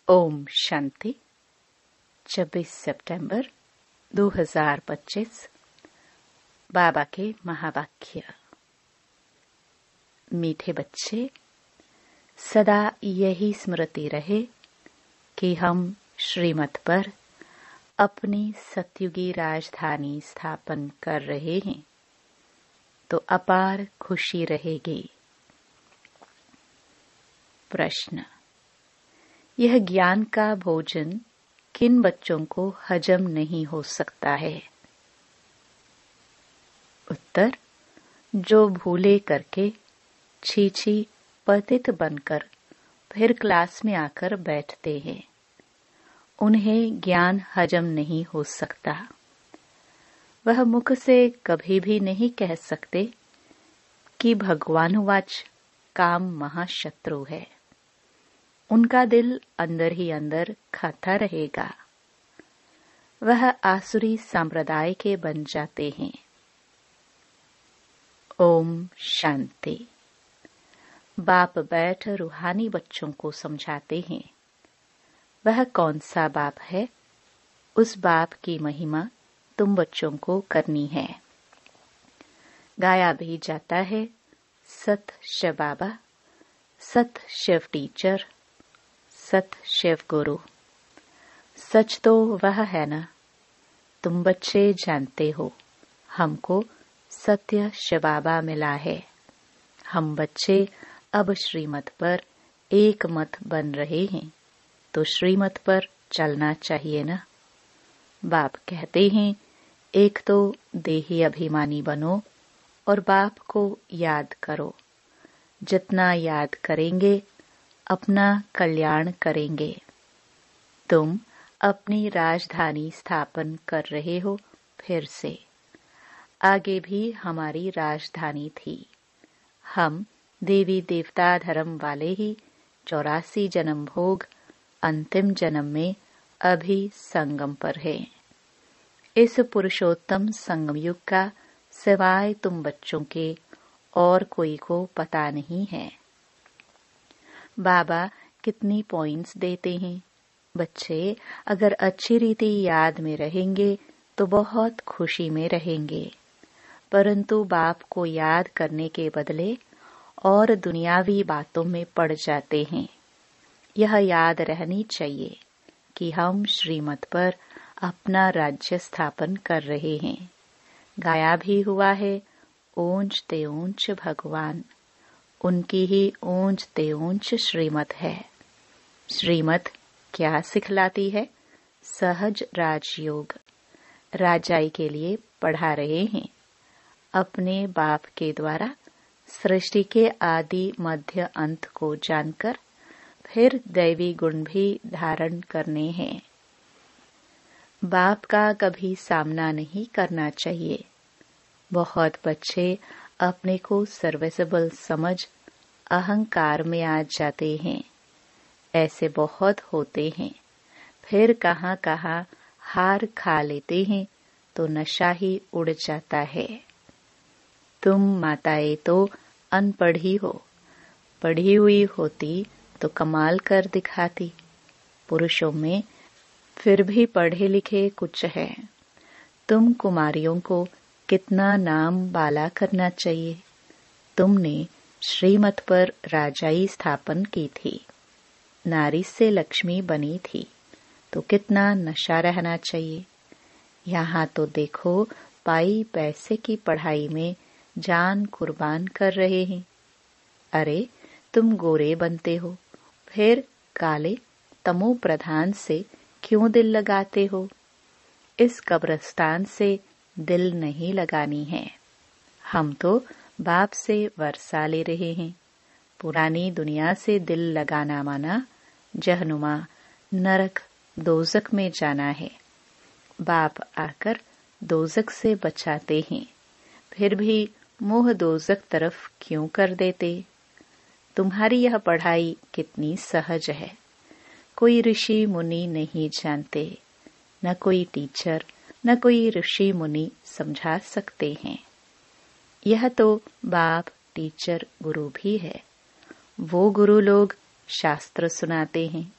ओम शांति। 26 सितंबर 2025। बाबा के महावाक्य। मीठे बच्चे, सदा यही स्मृति रहे कि हम श्रीमत पर अपनी सतयुगी राजधानी स्थापन कर रहे हैं, तो अपार खुशी रहेगी। प्रश्न: यह ज्ञान का भोजन किन बच्चों को हजम नहीं हो सकता है? उत्तर: जो भूले करके छी पतित बनकर फिर क्लास में आकर बैठते हैं, उन्हें ज्ञान हजम नहीं हो सकता। वह मुख से कभी भी नहीं कह सकते कि भगवानुवाच काम महाशत्रु है। उनका दिल अंदर ही अंदर खाता रहेगा। वह आसुरी संप्रदाय के बन जाते हैं। ओम शांति। बाप बैठ रूहानी बच्चों को समझाते हैं। वह कौन सा बाप है? उस बाप की महिमा तुम बच्चों को करनी है। गाया भी जाता है, सत शिव बाबा, सत शिव टीचर, सत शिव गुरु। सच तो वह है ना, तुम बच्चे जानते हो। हमको सत्य शिव बाबा मिला है। हम बच्चे अब श्रीमत पर एक मत बन रहे हैं, तो श्रीमत पर चलना चाहिए ना। बाप कहते हैं, एक तो देही अभिमानी बनो और बाप को याद करो। जितना याद करेंगे अपना कल्याण करेंगे। तुम अपनी राजधानी स्थापन कर रहे हो फिर से। आगे भी हमारी राजधानी थी। हम देवी देवता धर्म वाले ही 84 जन्म भोग अंतिम जन्म में अभी संगम पर है। इस पुरुषोत्तम संगम युग का सिवाय तुम बच्चों के और कोई को पता नहीं है। बाबा कितनी पॉइंट्स देते हैं। बच्चे अगर अच्छी रीति याद में रहेंगे तो बहुत खुशी में रहेंगे, परंतु बाप को याद करने के बदले और दुनियावी बातों में पड़ जाते हैं। यह याद रहनी चाहिए कि हम श्रीमत पर अपना राज्य स्थापन कर रहे हैं। गाया भी हुआ है, ऊंच ते ऊंच भगवान, उनकी ही ऊंच ते ऊंच श्रीमत है। श्रीमत क्या सिखलाती है? सहज राजयोग। राजाई के लिए पढ़ा रहे हैं। अपने बाप के द्वारा सृष्टि के आदि मध्य अंत को जानकर फिर दैवी गुण भी धारण करने हैं। बाप का कभी सामना नहीं करना चाहिए। बहुत बच्चे अपने को सर्विसेबल समझ अहंकार में आ जाते हैं। ऐसे बहुत होते हैं। फिर कहाँ कहाँ हार खा लेते हैं तो नशा ही उड़ जाता है। तुम माताएं तो अनपढ़ी हो, पढ़ी हुई होती तो कमाल कर दिखाती। पुरुषों में फिर भी पढ़े लिखे कुछ है। तुम कुमारियों को कितना नाम बाला करना चाहिए। तुमने श्रीमत पर राजाई स्थापन की थी, नारी से लक्ष्मी बनी थी, तो कितना नशा रहना चाहिए। यहाँ तो देखो, पाई पैसे की पढ़ाई में जान कुर्बान कर रहे हैं। अरे तुम गोरे बनते हो, फिर काले तमो प्रधान से क्यों दिल लगाते हो? इस कब्रिस्तान से दिल नहीं लगानी है। हम तो बाप से वर्षा ले रहे हैं। पुरानी दुनिया से दिल लगाना माना जहनुमा, नरक, दोजक में जाना है। बाप आकर दोजक से बचाते हैं, फिर भी मुंह दोजक तरफ क्यों कर देते? तुम्हारी यह पढ़ाई कितनी सहज है। कोई ऋषि मुनि नहीं जानते, न कोई टीचर न कोई ऋषि मुनि समझा सकते हैं। यह तो बाप टीचर गुरु भी है। वो गुरु लोग शास्त्र सुनाते हैं,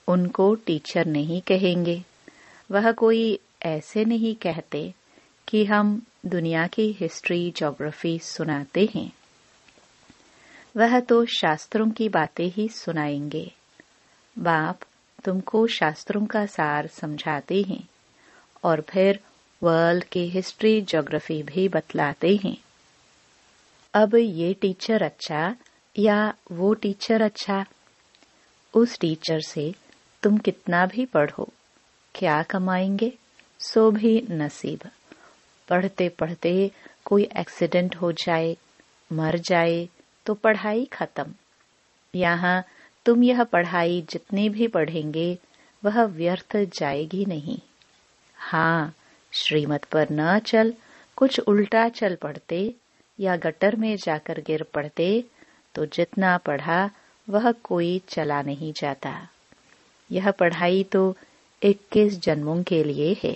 उनको टीचर नहीं कहेंगे। वह कोई ऐसे नहीं कहते कि हम दुनिया की हिस्ट्री ज्योग्राफी सुनाते हैं। वह तो शास्त्रों की बातें ही सुनाएंगे। बाप तुमको शास्त्रों का सार समझाते हैं और फिर वर्ल्ड की हिस्ट्री ज्योग्राफी भी बतलाते हैं। अब ये टीचर अच्छा या वो टीचर अच्छा, उस टीचर से तुम कितना भी पढ़ो, क्या कमाएंगे, सो भी नसीब। पढ़ते पढ़ते कोई एक्सीडेंट हो जाए, मर जाए तो पढ़ाई खत्म। यहाँ तुम यह पढ़ाई जितनी भी पढ़ेंगे वह व्यर्थ जाएगी नहीं। हाँ, श्रीमत पर न चल कुछ उल्टा चल पड़ते या गटर में जाकर गिर पड़ते तो जितना पढ़ा वह कोई चला नहीं जाता। यह पढ़ाई तो 21 जन्मों के लिए है,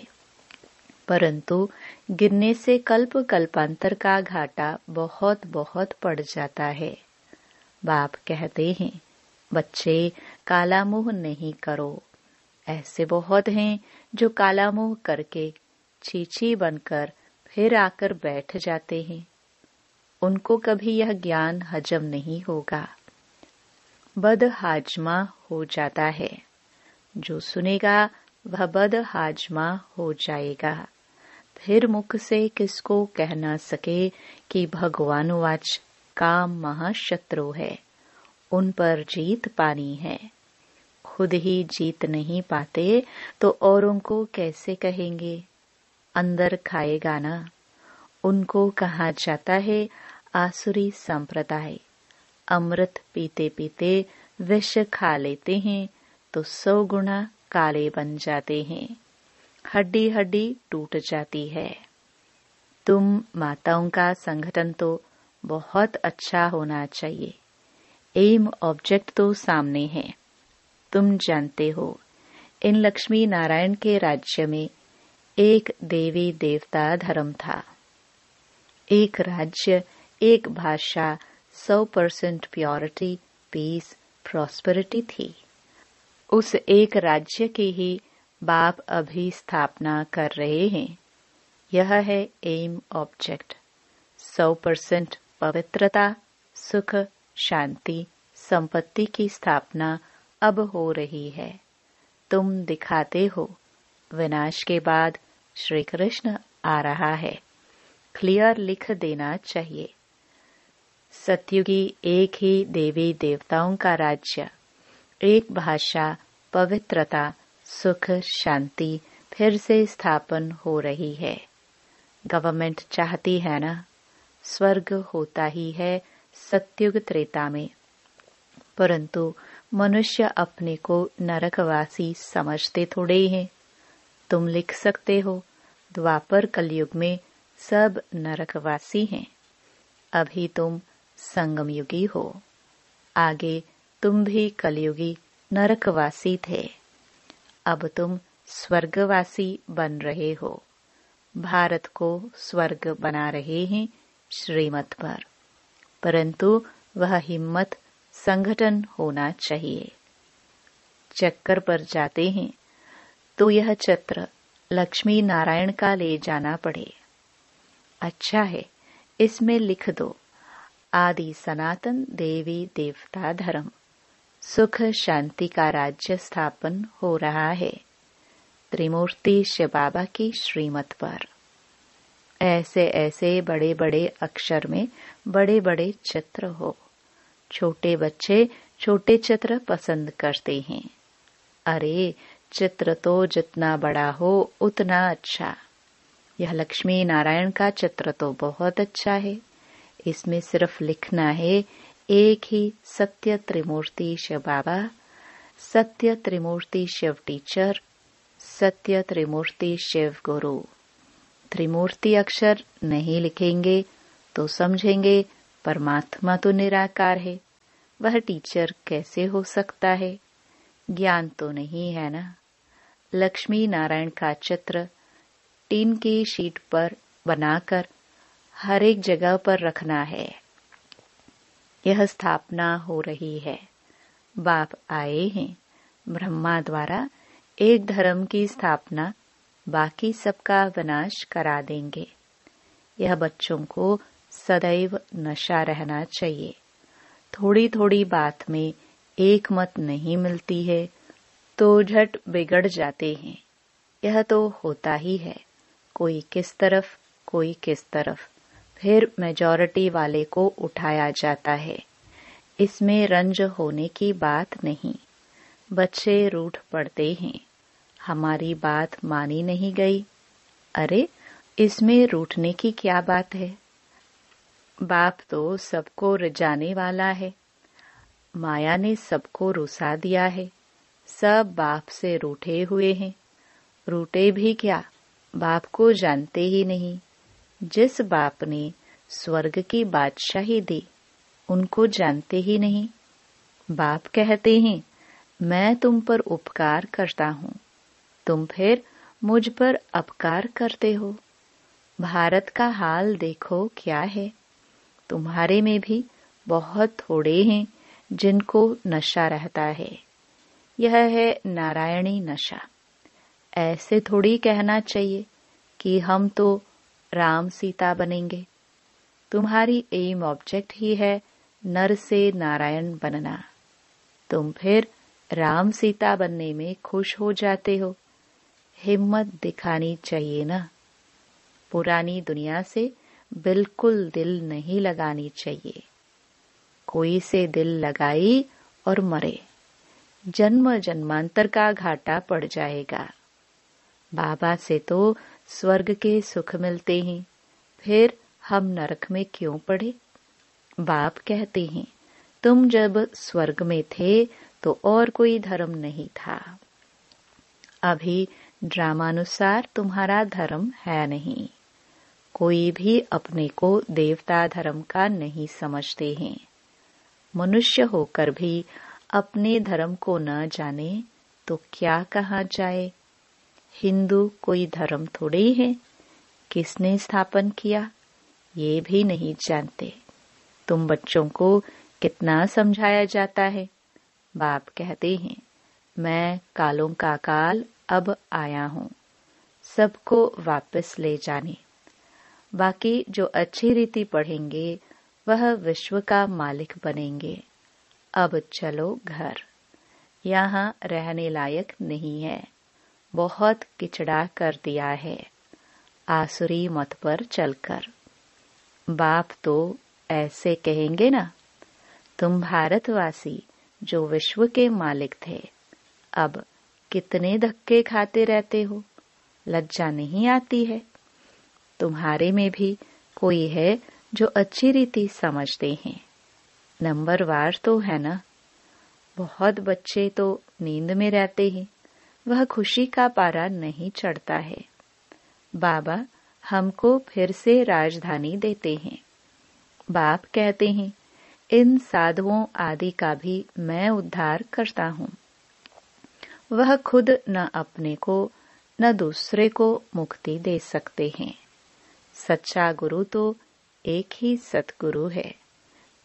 परंतु गिरने से कल्प कल्पांतर का घाटा बहुत बहुत पड़ जाता है। बाप कहते हैं, बच्चे काला मुंह नहीं करो। ऐसे बहुत हैं जो काला मुंह करके चीची बनकर फिर आकर बैठ जाते हैं। उनको कभी यह ज्ञान हजम नहीं होगा, बद हाजमा हो जाता है। जो सुनेगा वह बद हाजमा हो जाएगा। फिर मुख से किसको कह न सके कि भगवानुवाच काम महाशत्रु है, उन पर जीत पानी है। खुद ही जीत नहीं पाते तो औरों को कैसे कहेंगे। अंदर खाएगा ना। उनको कहा जाता है आसुरी संप्रदाय। अमृत पीते पीते विष खा लेते हैं तो 100 गुना काले बन जाते हैं, हड्डी हड्डी टूट जाती है। तुम माताओं का संगठन तो बहुत अच्छा होना चाहिए। एम ऑब्जेक्ट तो सामने है। तुम जानते हो, इन लक्ष्मी नारायण के राज्य में एक देवी देवता धर्म था। एक राज्य, एक भाषा, 100% प्योरिटी, पीस, प्रॉस्पेरिटी थी। उस एक राज्य की ही बाप अभी स्थापना कर रहे हैं। यह है एम ऑब्जेक्ट। 100% पवित्रता, सुख, शांति, संपत्ति की स्थापना अब हो रही है। तुम दिखाते हो, विनाश के बाद श्री कृष्ण आ रहा है। क्लियर लिख देना चाहिए। सतयुगी एक ही देवी देवताओं का राज्य, एक भाषा, पवित्रता, सुख, शांति फिर से स्थापन हो रही है। गवर्नमेंट चाहती है ना, स्वर्ग होता ही है सतयुग त्रेता में, परंतु मनुष्य अपने को नरकवासी समझते थोड़े ही हैं। तुम लिख सकते हो, द्वापर कलयुग में सब नरकवासी हैं। अभी तुम संगम युगी हो, आगे तुम भी कलयुगी नरकवासी थे। अब तुम स्वर्गवासी बन रहे हो। भारत को स्वर्ग बना रहे हैं श्रीमत पर, परंतु वह हिम्मत संगठन होना चाहिए। चक्कर पर जाते हैं तो यह छत्र लक्ष्मी नारायण का ले जाना पड़े। अच्छा है, इसमें लिख दो, आदि सनातन देवी देवता धर्म, सुख शांति का राज्य स्थापन हो रहा है त्रिमूर्ति शिव बाबा की श्रीमत पर। ऐसे ऐसे बड़े बड़े अक्षर में बड़े बड़े चित्र हो। छोटे बच्चे छोटे चित्र पसंद करते हैं। अरे, चित्र तो जितना बड़ा हो उतना अच्छा। यह लक्ष्मी नारायण का चित्र तो बहुत अच्छा है। इसमें सिर्फ लिखना है एक ही सत्य त्रिमूर्ति शिव बाबा, सत्य त्रिमूर्ति शिव टीचर, सत्य त्रिमूर्ति शिव गुरु। त्रिमूर्ति अक्षर नहीं लिखेंगे तो समझेंगे परमात्मा तो निराकार है, वह टीचर कैसे हो सकता है। ज्ञान तो नहीं है ना। लक्ष्मी नारायण का चित्र टीन की शीट पर बनाकर हर एक जगह पर रखना है। यह स्थापना हो रही है। बाप आए हैं, ब्रह्मा द्वारा एक धर्म की स्थापना बाकी सबका विनाश करा देंगे। यह बच्चों को सदैव नशा रहना चाहिए। थोड़ी थोड़ी बात में एक मत नहीं मिलती है तो झट बिगड़ जाते हैं। यह तो होता ही है, कोई किस तरफ कोई किस तरफ, फिर मेजॉरिटी वाले को उठाया जाता है। इसमें रंज होने की बात नहीं। बच्चे रूठ पड़ते हैं, हमारी बात मानी नहीं गई। अरे, इसमें रूठने की क्या बात है? बाप तो सबको रिझाने वाला है। माया ने सबको रुसा दिया है। सब बाप से रूठे हुए हैं। रूठे भी क्या, बाप को जानते ही नहीं। जिस बाप ने स्वर्ग की बादशाही दी, उनको जानते ही नहीं। बाप कहते हैं, मैं तुम पर उपकार करता हूँ, तुम फिर मुझ पर अपकार करते हो। भारत का हाल देखो क्या है। तुम्हारे में भी बहुत थोड़े हैं जिनको नशा रहता है। यह है नारायणी नशा। ऐसे थोड़ी कहना चाहिए कि हम तो राम सीता बनेंगे। तुम्हारी एम ऑब्जेक्ट ही है नर से नारायण बनना। तुम फिर राम सीता बनने में खुश हो जाते हो। हिम्मत दिखानी चाहिए ना। पुरानी दुनिया से बिल्कुल दिल नहीं लगानी चाहिए। कोई से दिल लगाई और मरे, जन्म जन्मांतर का घाटा पड़ जाएगा। बाबा से तो स्वर्ग के सुख मिलते हैं, फिर हम नरक में क्यों पड़े? बाप कहते हैं, तुम जब स्वर्ग में थे तो और कोई धर्म नहीं था। अभी ड्रामानुसार तुम्हारा धर्म है नहीं। कोई भी अपने को देवता धर्म का नहीं समझते हैं। मनुष्य होकर भी अपने धर्म को न जाने तो क्या कहा जाए। हिंदू कोई धर्म थोड़े है, किसने स्थापन किया ये भी नहीं जानते। तुम बच्चों को कितना समझाया जाता है। बाप कहते हैं, मैं कालों का काल अब आया हूँ, सबको वापस ले जाने। बाकी जो अच्छी रीति पढ़ेंगे वह विश्व का मालिक बनेंगे। अब चलो घर, यहाँ रहने लायक नहीं है, बहुत किचड़ा कर दिया है आसुरी मत पर चलकर। बाप तो ऐसे कहेंगे ना, तुम भारतवासी जो विश्व के मालिक थे, अब कितने धक्के खाते रहते हो, लज्जा नहीं आती है? तुम्हारे में भी कोई है जो अच्छी रीति समझते हैं। नंबरवार तो है ना। बहुत बच्चे तो नींद में रहते हैं, वह खुशी का पारा नहीं चढ़ता है। बाबा हमको फिर से राजधानी देते हैं। बाप कहते हैं, इन साधुओं आदि का भी मैं उद्धार करता हूँ। वह खुद न अपने को न दूसरे को मुक्ति दे सकते हैं। सच्चा गुरु तो एक ही सतगुरु है,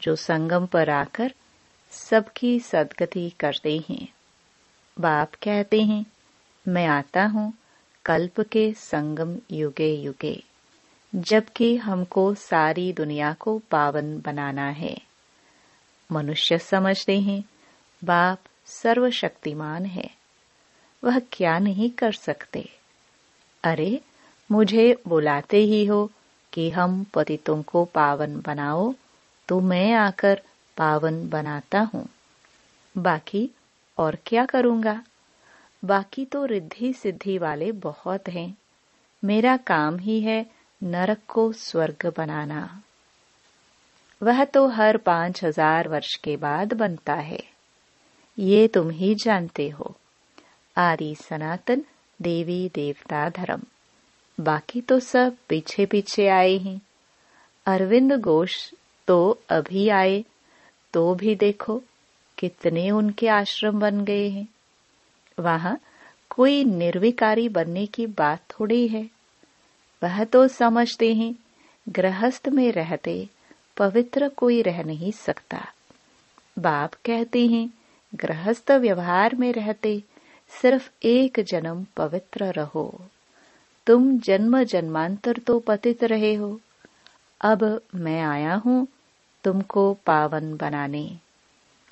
जो संगम पर आकर सबकी सद्गति करते हैं। बाप कहते हैं, मैं आता हूँ कल्प के संगम युगे युगे, जबकि हमको सारी दुनिया को पावन बनाना है। मनुष्य समझते हैं बाप सर्वशक्तिमान है, वह क्या नहीं कर सकते। अरे, मुझे बुलाते ही हो कि हम पतितों को पावन बनाओ, तो मैं आकर पावन बनाता हूँ। बाकी और क्या करूँगा? बाकी तो रिद्धि सिद्धि वाले बहुत हैं। मेरा काम ही है नरक को स्वर्ग बनाना। वह तो हर 5000 वर्ष के बाद बनता है, ये तुम ही जानते हो। आदि सनातन देवी देवता धर्म, बाकी तो सब पीछे पीछे आए हैं। अरविंद घोष तो अभी आए, तो भी देखो कितने उनके आश्रम बन गए हैं। वहां कोई निर्विकारी बनने की बात थोड़ी है। वह तो समझते हैं गृहस्थ में रहते पवित्र कोई रह नहीं सकता। बाप कहते हैं गृहस्थ व्यवहार में रहते सिर्फ एक जन्म पवित्र रहो। तुम जन्म जन्मांतर तो पतित रहे हो, अब मैं आया हूँ तुमको पावन बनाने।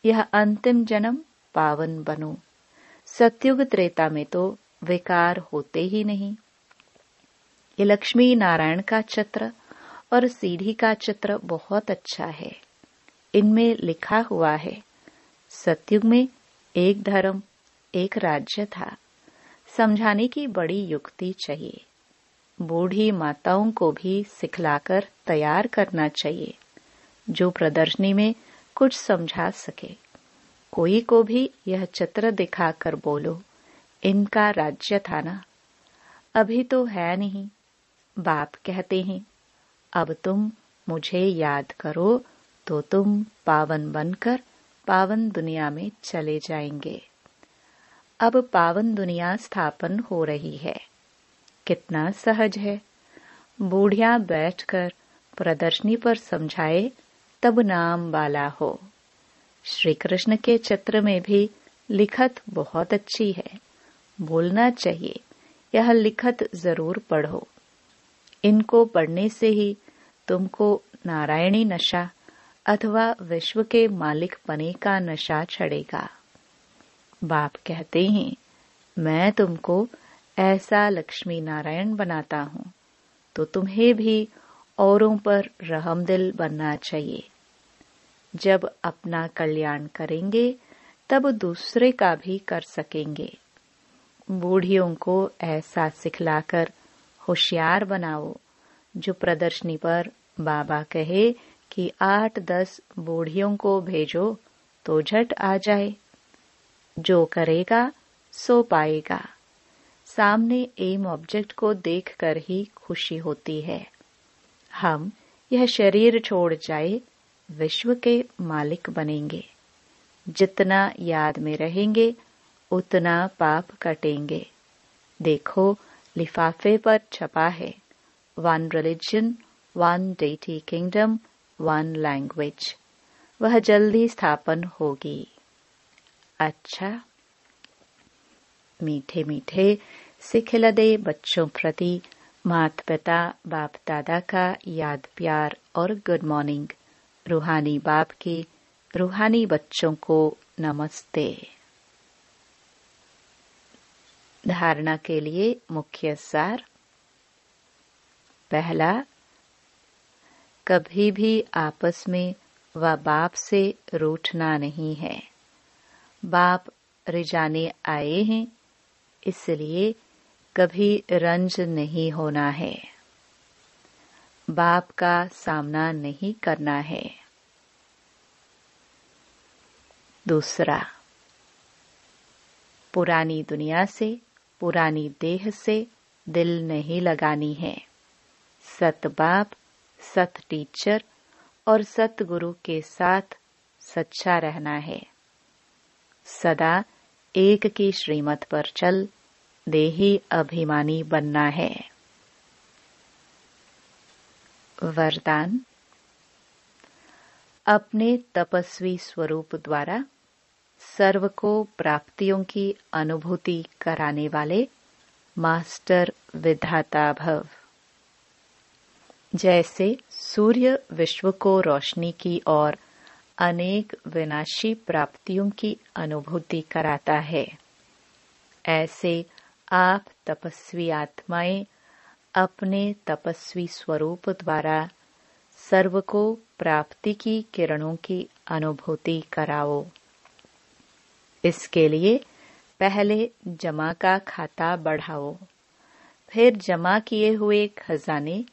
यह अंतिम जन्म पावन बनो। सतयुग त्रेता में तो विकार होते ही नहीं। ये लक्ष्मी नारायण का चित्र और सीढ़ी का चित्र बहुत अच्छा है। इनमें लिखा हुआ है, सतयुग में एक धर्म एक राज्य था। समझाने की बड़ी युक्ति चाहिए। बूढ़ी माताओं को भी सिखलाकर तैयार करना चाहिए, जो प्रदर्शनी में कुछ समझा सके। कोई को भी यह चित्र दिखाकर बोलो, इनका राज्य था ना, अभी तो है नहीं। बाप कहते हैं, अब तुम मुझे याद करो तो तुम पावन बनकर पावन दुनिया में चले जाएंगे। अब पावन दुनिया स्थापन हो रही है। कितना सहज है। बूढ़िया बैठकर प्रदर्शनी पर समझाए तब नाम वाला हो। श्री कृष्ण के चित्र में भी लिखत बहुत अच्छी है। बोलना चाहिए, यह लिखत जरूर पढ़ो। इनको पढ़ने से ही तुमको नारायणी नशा अथवा विश्व के मालिक बने का नशा चढ़ेगा। बाप कहते हैं, मैं तुमको ऐसा लक्ष्मी नारायण बनाता हूँ, तो तुम्हें भी औरों पर रहमदिल बनना चाहिए। जब अपना कल्याण करेंगे तब दूसरे का भी कर सकेंगे। बूढ़ियों को ऐसा सिखलाकर होशियार बनाओ, जो प्रदर्शनी पर बाबा कहे कि 8-10 बूढ़ियों को भेजो तो झट आ जाए। जो करेगा सो पाएगा। सामने एम ऑब्जेक्ट को देखकर ही खुशी होती है। हम यह शरीर छोड़ जाए, विश्व के मालिक बनेंगे। जितना याद में रहेंगे उतना पाप कटेंगे। देखो, लिफाफे पर छपा है, 1 रिलीजन, 1 डेटी किंगडम, 1 लैंग्वेज। वह जल्दी स्थापन होगी। अच्छा, मीठे मीठे सिखिलदे बच्चों प्रति माता पिता बाप दादा का याद प्यार और गुड मॉर्निंग। रूहानी बाप के रूहानी बच्चों को नमस्ते। धारणा के लिए मुख्य सार। पहला, कभी भी आपस में व बाप से रूठना नहीं है। बाप रिजाने आए हैं, इसलिए कभी रंज नहीं होना है। बाप का सामना नहीं करना है। दूसरा, पुरानी दुनिया से पुरानी देह से दिल नहीं लगानी है। सत बाप, सत टीचर और सत गुरु के साथ सच्चा रहना है। सदा एक की श्रीमत पर चल देही अभिमानी बनना है। वरदान। अपने तपस्वी स्वरूप द्वारा सर्व को प्राप्तियों की अनुभूति कराने वाले मास्टर विधाता भव। जैसे सूर्य विश्व को रोशनी की और अनेक विनाशी प्राप्तियों की अनुभूति कराता है, ऐसे आप तपस्वी आत्माएं अपने तपस्वी स्वरूप द्वारा सर्व को प्राप्ति की किरणों की अनुभूति कराओ। इसके लिए पहले जमा का खाता बढ़ाओ, फिर जमा किए हुए खजाने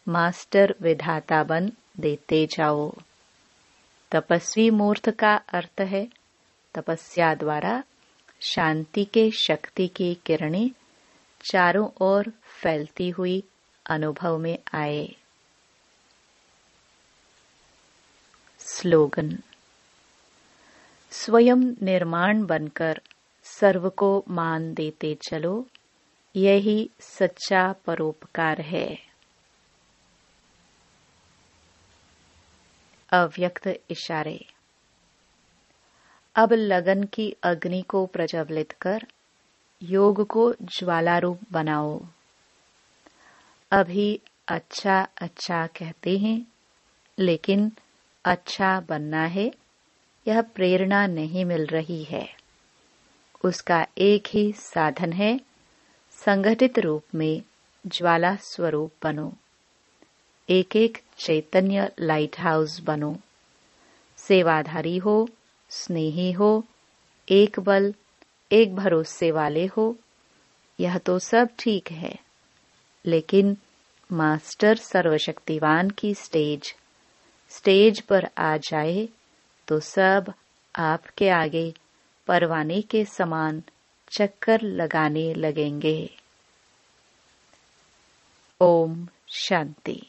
मास्टर विधाता बन देते जाओ। तपस्वी मूर्त का अर्थ है तपस्या द्वारा शांति के शक्ति की किरणें चारों ओर फैलती हुई अनुभव में आए। स्लोगन। स्वयं निर्माण बनकर सर्व को मान देते चलो, यही सच्चा परोपकार है। अव्यक्त इशारे। अब लगन की अग्नि को प्रज्वलित कर योग को ज्वाला रूप बनाओ। अभी अच्छा अच्छा कहते हैं, लेकिन अच्छा बनना है यह प्रेरणा नहीं मिल रही है। उसका एक ही साधन है, संगठित रूप में ज्वाला स्वरूप बनो। एक एक चैतन्य लाइट हाउस बनो। सेवाधारी हो, स्नेही हो, एक बल एक भरोसे वाले हो। यह तो सब ठीक है, लेकिन मास्टर सर्वशक्तिवान की स्टेज पर आ जाए तो सब आपके आगे परवाने के समान चक्कर लगाने लगेंगे। ओम शांति।